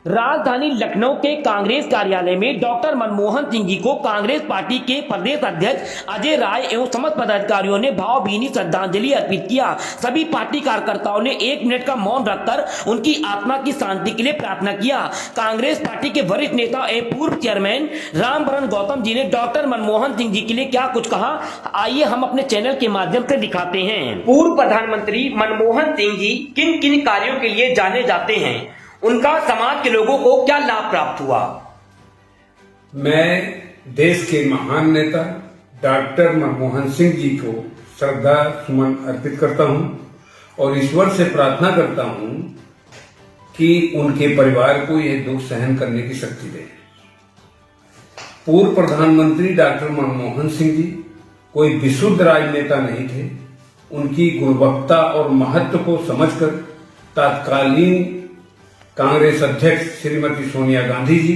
राजधानी लखनऊ के कांग्रेस कार्यालय में डॉक्टर मनमोहन सिंह जी को कांग्रेस पार्टी के प्रदेश अध्यक्ष अजय राय एवं समस्त पदाधिकारियों ने भावभीनी श्रद्धांजलि अर्पित किया। सभी पार्टी कार्यकर्ताओं ने 1 मिनट का मौन रखकर उनकी आत्मा की शांति के लिए प्रार्थना किया। कांग्रेस पार्टी के वरिष्ठ नेता एवं पूर्व चेयरमैन रामबरन गौतम जी ने डॉक्टर मनमोहन सिंह जी के लिए क्या कुछ कहा, आइए हम अपने चैनल के माध्यम से दिखाते हैं। पूर्व प्रधानमंत्री मनमोहन सिंह जी किन किन कार्यों के लिए जाने जाते हैं, उनका समाज के लोगों को क्या लाभ प्राप्त हुआ। मैं देश के महान नेता डॉक्टर मनमोहन सिंह जी को श्रद्धा सुमन अर्पित करता हूं और ईश्वर से प्रार्थना करता हूं कि उनके परिवार को यह दुख सहन करने की शक्ति दे। पूर्व प्रधानमंत्री डॉक्टर मनमोहन सिंह जी कोई विशुद्ध राजनेता नहीं थे। उनकी गुणवत्ता और महत्व को समझकर तत्कालीन कांग्रेस अध्यक्ष श्रीमती सोनिया गांधी जी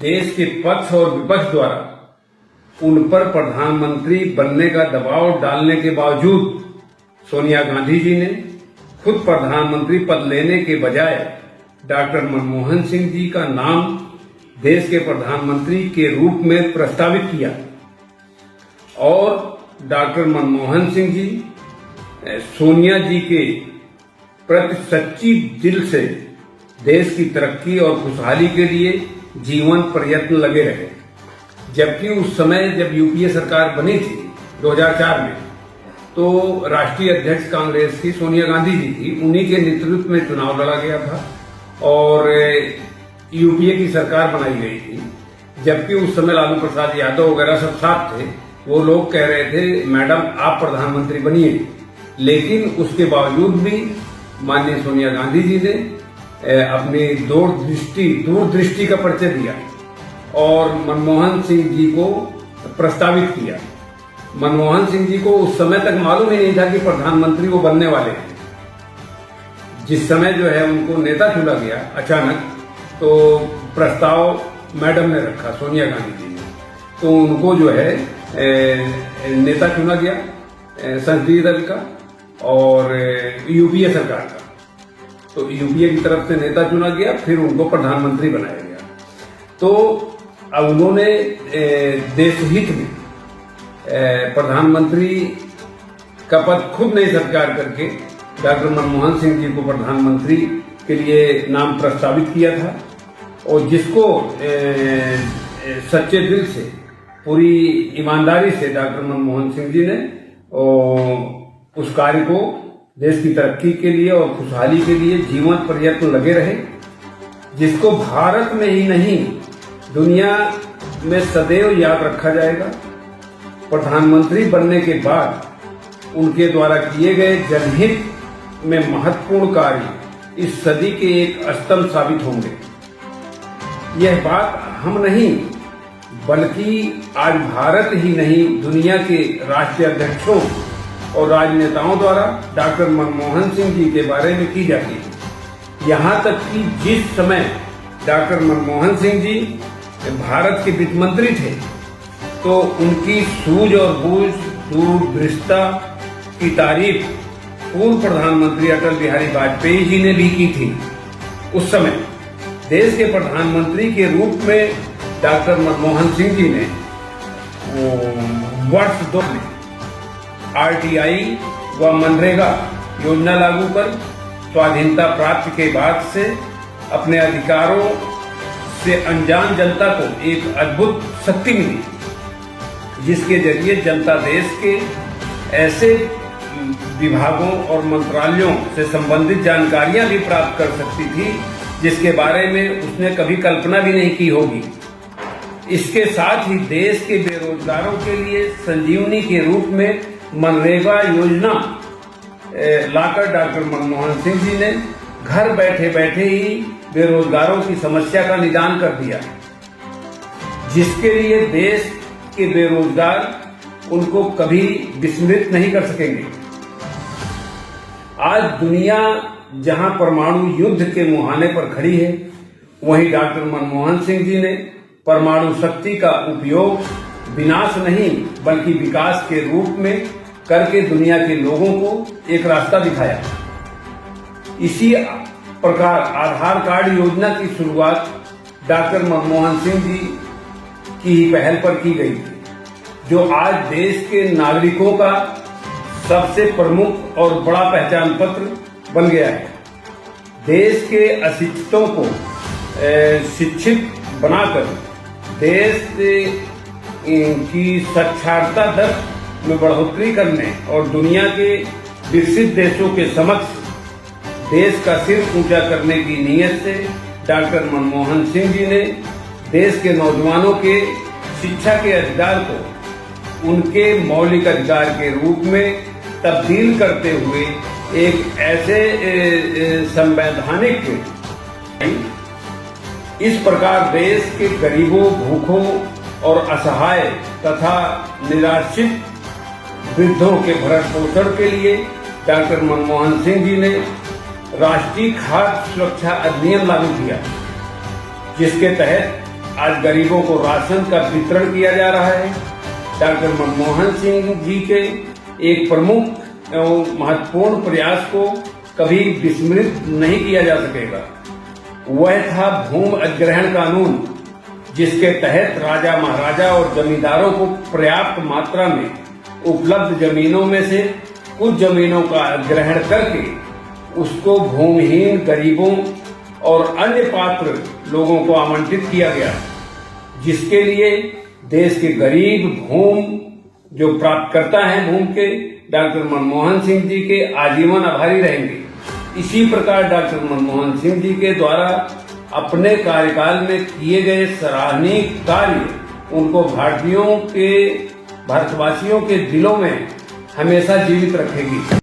देश के पक्ष और विपक्ष द्वारा उन पर प्रधानमंत्री बनने का दबाव डालने के बावजूद सोनिया गांधी जी ने खुद प्रधानमंत्री पद लेने के बजाय डॉक्टर मनमोहन सिंह जी का नाम देश के प्रधानमंत्री के रूप में प्रस्तावित किया और डॉक्टर मनमोहन सिंह जी सोनिया जी के प्रति सच्ची दिल से देश की तरक्की और खुशहाली के लिए जीवन प्रयत्न लगे रहे। जबकि उस समय जब यूपीए सरकार बनी थी 2004 में, तो राष्ट्रीय अध्यक्ष कांग्रेस की सोनिया गांधी जी थी। उन्हीं के नेतृत्व में चुनाव लड़ा गया था और यूपीए की सरकार बनाई गई थी। जबकि उस समय लालू प्रसाद यादव वगैरह सब साथ थे। वो लोग कह रहे थे मैडम आप प्रधानमंत्री बनिए, लेकिन उसके बावजूद भी माननीय सोनिया गांधी जी ने अपनी दूरदृष्टि का परिचय दिया और मनमोहन सिंह जी को प्रस्तावित किया। मनमोहन सिंह जी को उस समय तक मालूम ही नहीं था कि प्रधानमंत्री वो बनने वाले हैं। जिस समय जो है उनको नेता चुना गया अचानक, तो प्रस्ताव मैडम ने रखा, सोनिया गांधी जी ने, तो उनको जो है नेता चुना गया संसदीय दल का और यूपीए सरकार का। तो यूपीए की तरफ से नेता चुना गया, फिर उनको प्रधानमंत्री बनाया गया। तो अब उन्होंने देशहित में प्रधानमंत्री का पद खुद नहीं स्वीकार करके डॉक्टर मनमोहन सिंह जी को प्रधानमंत्री के लिए नाम प्रस्तावित किया था और जिसको सच्चे दिल से पूरी ईमानदारी से डॉक्टर मनमोहन सिंह जी ने उस कार्य को देश की तरक्की के लिए और खुशहाली के लिए जीवन प्रयत्न लगे रहे, जिसको भारत में ही नहीं दुनिया में सदैव याद रखा जाएगा। प्रधानमंत्री बनने के बाद उनके द्वारा किए गए जनहित में महत्वपूर्ण कार्य इस सदी के एक स्तंभ साबित होंगे। यह बात हम नहीं बल्कि आज भारत ही नहीं दुनिया के राष्ट्रीय अध्यक्षों और राजनेताओं द्वारा डॉक्टर मनमोहन सिंह जी के बारे में की जाती है। यहाँ तक कि जिस समय डॉक्टर मनमोहन सिंह जी भारत के वित्त मंत्री थे, तो उनकी सूझ और बूझ दूरदृष्टता की तारीफ पूर्व प्रधानमंत्री अटल बिहारी वाजपेयी जी ने भी की थी। उस समय देश के प्रधानमंत्री के रूप में डॉक्टर मनमोहन सिंह जी ने वर्ष 2 में आरटीआई व मनरेगा योजना लागू कर स्वाधीनता प्राप्ति के बाद से अपने अधिकारों से अनजान जनता को एक अद्भुत शक्ति मिली, जिसके जरिए जनता देश के ऐसे विभागों और मंत्रालयों से संबंधित जानकारियां भी प्राप्त कर सकती थी जिसके बारे में उसने कभी कल्पना भी नहीं की होगी। इसके साथ ही देश के बेरोजगारों के लिए संजीवनी के रूप में मनरेगा योजना लाकर डॉक्टर मनमोहन सिंह जी ने घर बैठे बैठे ही बेरोजगारों की समस्या का निदान कर दिया, जिसके लिए देश के बेरोजगार उनको कभी विस्मृत नहीं कर सकेंगे। आज दुनिया जहां परमाणु युद्ध के मुहाने पर खड़ी है, वहीं डॉक्टर मनमोहन सिंह जी ने परमाणु शक्ति का उपयोग विनाश नहीं बल्कि विकास के रूप में करके दुनिया के लोगों को एक रास्ता दिखाया। इसी प्रकार आधार कार्ड योजना की शुरुआत डॉक्टर मनमोहन सिंह जी की ही पहल पर की गई थी, जो आज देश के नागरिकों का सबसे प्रमुख और बड़ा पहचान पत्र बन गया है। देश के अशिक्षितों को शिक्षित बनाकर देश की साक्षरता दर में बढ़ोतरी करने और दुनिया के विकसित देशों के समक्ष देश का सिर ऊंचा करने की नीयत से डॉक्टर मनमोहन सिंह जी ने देश के नौजवानों के शिक्षा के अधिकार को उनके मौलिक अधिकार के रूप में तब्दील करते हुए एक ऐसे संवैधानिक इस प्रकार देश के गरीबों, भूखों और असहाय तथा निराश्रित वृद्धों के भरण पोषण के लिए डॉक्टर मनमोहन सिंह जी ने राष्ट्रीय खाद्य सुरक्षा अधिनियम लागू किया, जिसके तहत आज गरीबों को राशन का वितरण किया जा रहा है। डॉक्टर मनमोहन सिंह जी के एक प्रमुख एवं महत्वपूर्ण प्रयास को कभी विस्मृत नहीं किया जा सकेगा। वह था भूमि अधिग्रहण कानून, जिसके तहत राजा, महाराजा और जमींदारों को पर्याप्त मात्रा में उपलब्ध जमीनों में से कुछ जमीनों का अधिग्रहण करके उसको भूमिहीन गरीबों और अन्य पात्र लोगों को आवंटित किया गया, जिसके लिए देश के गरीब भूमि जो प्राप्त करता है भूमि के डॉक्टर मनमोहन सिंह जी के आजीवन आभारी रहेंगे। इसी प्रकार डॉक्टर मनमोहन सिंह जी के द्वारा अपने कार्यकाल में किए गए सराहनीय कार्य उनको भारतवासियों के दिलों में हमेशा जीवित रखेगी।